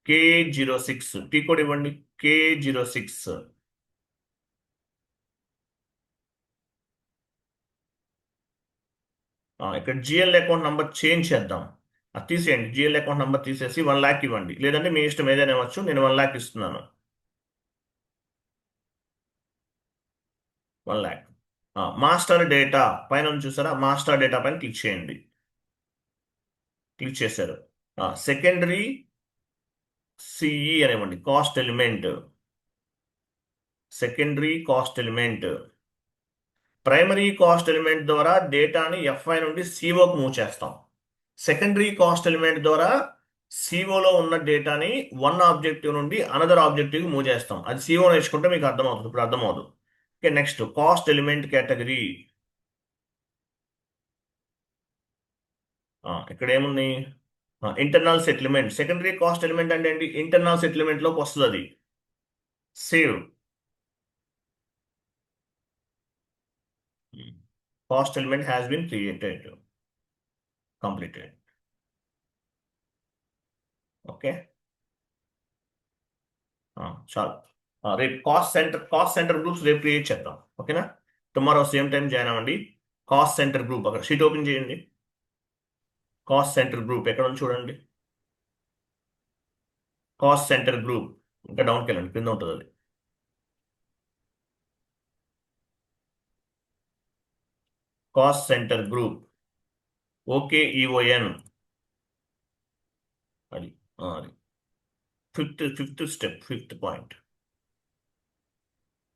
K06. T code ఇవ్వండి. K06. ఇక్కడ జిఎల్ అకౌంట్ నంబర్ చేంజ్ చేద్దాం. అది తీసేయండి. జిఎల్ అకౌంట్ నంబర్ తీసేసి 1 lakh ఇవ్వండి. లేదంటే మీ ఇష్టం ఏదైనా ఇవ్వచ్చు. నేను 1 lakh ఇస్తున్నాను. 1 lakh. మాస్టర్ డేటా పైన ఉంది చూసారా? మాస్టర్ డేటా పైన క్లిక్ చేయండి. క్లిక్ చేశారు. సెకండరీ సిఈ అనేవ్వండి. Cost element. Secondary cost element. Primary cost element ద్వారా డేటాని ఎఫ్ఐ నుండి సిఓకి మూవ్ చేస్తాం. సెకండరీ కాస్ట్ ఎలిమెంట్ ద్వారా సిఓలో ఉన్న డేటాని వన్ ఆబ్జెక్టివ్ నుండి అనదర్ ఆబ్జెక్టివ్ మూవ్ చేస్తాం. అది సిఓ నేర్చుకుంటే మీకు అర్థమవుతుంది. ఇప్పుడు అర్థమవుతుంది. Okay, next cost element category. ఇక్కడ ఏముంది? Internal settlement. Secondary cost element అంటే ఏంటి? ఇంటర్నల్ సెటిల్మెంట్లోకి వస్తుంది అది. Save. Cost element has been created. Completed. Okay, చాలు. రేపు కాస్ట్ సెంటర్ గ్రూప్స్ రేపు క్రియేట్ చేద్దాం. ఓకేనా? టుమారో సేమ్ టైం జాయిన్ అవ్వండి. కాస్ట్ సెంటర్ గ్రూప్ అక్కడ షీట్ ఓపెన్ చేయండి. కాస్ట్ సెంటర్ గ్రూప్ ఎక్కడ ఉంది చూడండి. కాస్ట్ సెంటర్ గ్రూప్ ఇంకా డౌన్కి వెళ్ళండి, కింద ఉంటుంది అది. Cost center group OKEON. అది అది fifth step, fifth point.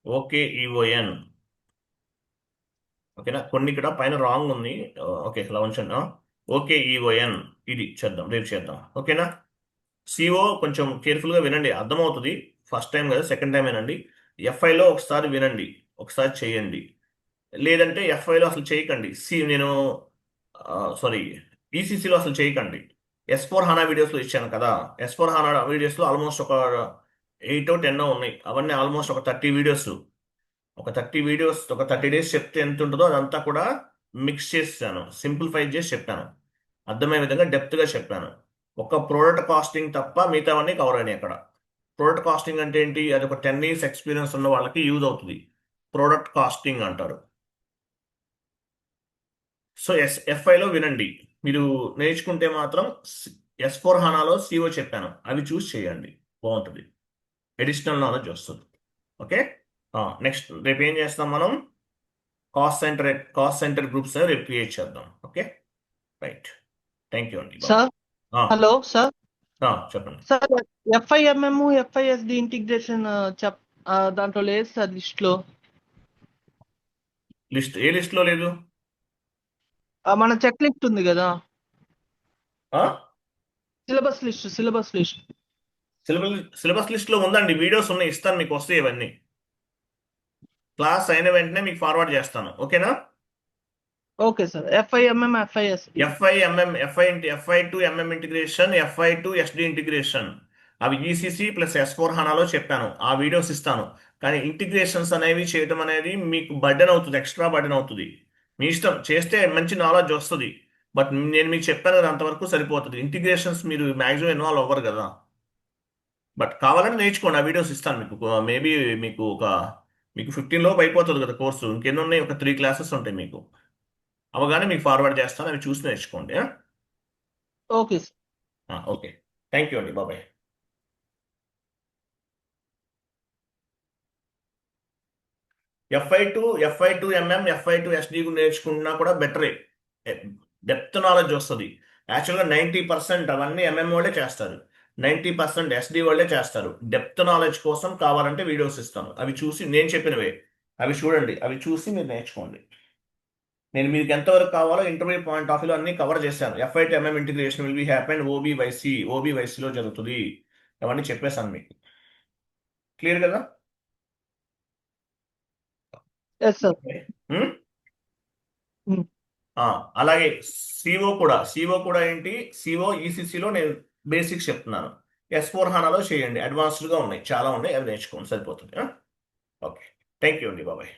OKEON. ఓకేనా? కొన్ని ఇక్కడ పైన రాంగ్ ఉంది. ఓకే, ఇలా ఉంచండి. OKEON ఇది చేద్దాం, రేపు చేద్దాం. ఓకేనా? సిఓ కొంచెం కేర్ఫుల్గా వినండి, అర్థమవుతుంది. ఫస్ట్ టైం కదా, సెకండ్ టైం వినండి. ఎఫ్ఐలో ఒకసారి వినండి, ఒకసారి చేయండి. లేదంటే ఎఫ్ఐలో అసలు చేయకండి. నేను సారీ, ఈసీసీలో అసలు చేయకండి. S4 HANA వీడియోస్లో ఇచ్చాను కదా. S4 HANA వీడియోస్లో ఆల్మోస్ట్ ఒక 8 or 10 ఉన్నాయి. అవన్నీ ఆల్మోస్ట్ ఒక 30 వీడియోస్. ఒక 30 days చెప్తే ఎంత ఉంటుందో అదంతా కూడా మిక్స్ చేసాను, సింప్లిఫై చేసి చెప్పాను. అర్థమయ్యే విధంగా డెప్త్గా చెప్పాను. ఒక ప్రోడక్ట్ కాస్టింగ్ తప్ప మిగతావన్నీ కవర్ అయినాయి అక్కడ. ప్రోడక్ట్ కాస్టింగ్ అంటే ఏంటి? అది ఒక 10 years ఎక్స్పీరియన్స్ ఉన్న వాళ్ళకి యూజ్ అవుతుంది. ప్రోడక్ట్ కాస్టింగ్ అంటారు. సో ఎఫ్ఐలో వినండి. మీరు నేర్చుకుంటే మాత్రం S4 HANAలో సిఓ చెప్పాను, అవి చూస్ చేయండి, బాగుంటుంది. అడిషనల్ నాలెడ్జ్ వస్తుంది. ఓకే, నెక్స్ట్ రేపు ఏం చేస్తాం మనం? కాస్ట్ సెంటర్ గ్రూప్స్ రేపు క్రియేట్ చేద్దాం. Okay, right. థ్యాంక్ యూ అండి. Sir hello sir. చెప్పండి సార్ FIMM FISD ఇంటిగ్రేషన్ దాంట్లో లేదు సార్ లిస్ట్లో. లిస్ట్ ఏ లిస్ట్లో లేదు? మన చెక్ లిస్ట్ ఉంది కదా, ఆ? Syllabus list. సిలబస్ లిస్ట్లో ఉందండి, వీడియోస్ ఉన్నాయి, ఇస్తాను మీకు, వస్తాయి ఇవన్నీ. క్లాస్ అయిన వెంటనే మీకు ఫార్వర్డ్ చేస్తాను. ఓకేనా? Okay sir. FIMM FISD. FI to MM integration, FI to SD integration, అవి ECC ప్లస్ S4 HANAలో చెప్పాను. ఆ వీడియోస్ ఇస్తాను. కానీ ఇంటిగ్రేషన్స్ అనేవి చేయడం అనేది మీకు బర్డెన్ అవుతుంది, ఎక్స్ట్రా బర్డెన్ అవుతుంది. మీ ఇష్టం, చేస్తే మంచి నాలెడ్జ్ వస్తుంది. బట్ నేను మీకు చెప్పాను కదా, అంతవరకు సరిపోతుంది. ఇంటిగ్రేషన్స్ మీరు మ్యాక్సిమం ఇన్వాల్వ్ అవ్వరు కదా. బట్ కావాలని నేర్చుకోండి, ఆ వీడియోస్ ఇస్తాను మీకు. మేబీ మీకు 15 లోపు అయిపోతుంది కదా కోర్సు. ఇంకెన్ని ఉన్నాయి? ఒక 3 classes ఉంటాయి మీకు. అవగానే మీకు ఫార్వర్డ్ చేస్తాను, అవి చూసి నేర్చుకోండి. Okay sir. Okay, thank you అండి. బాబాయ్. FI to MM, FI to SD నేర్చుకున్నా కూడా బెటరే, డెప్త్ నాలెడ్జ్ వస్తుంది. యాక్చువల్గా 90% అవన్నీ MM వాళ్ళే చేస్తారు, 90% SD వాళ్ళే చేస్తారు. డెప్త్ నాలెడ్జ్ కోసం కావాలంటే వీడియోస్ ఇస్తాను, అవి చూసి, నేను చెప్పినవే అవి చూడండి, అవి చూసి మీరు నేర్చుకోండి. నేను మీకు ఎంతవరకు కావాలో ఇంటర్వ్యూ పాయింట్ ఆఫ్ వ్యూలో అన్ని కవర్ చేశాను. FI to MM integration will be happen ఓబీవైసీలో జరుగుతుంది. అవన్నీ చెప్పేశాను మీకు. క్లియర్ కదా? Yes sir. ఉమ్? అలాగే సిఓ కూడా ఏంటి, సిఓ ఈసీసీలో నేను బేసిక్స్ చెప్తున్నాను. S4 HANAలో చేయండి, అడ్వాన్స్డ్గా ఉన్నాయి, చాలా ఉన్నాయి, అవి నేర్చుకోండి, సరిపోతుంది. ఓకే, థ్యాంక్ యూ అండి, బాబాయ్.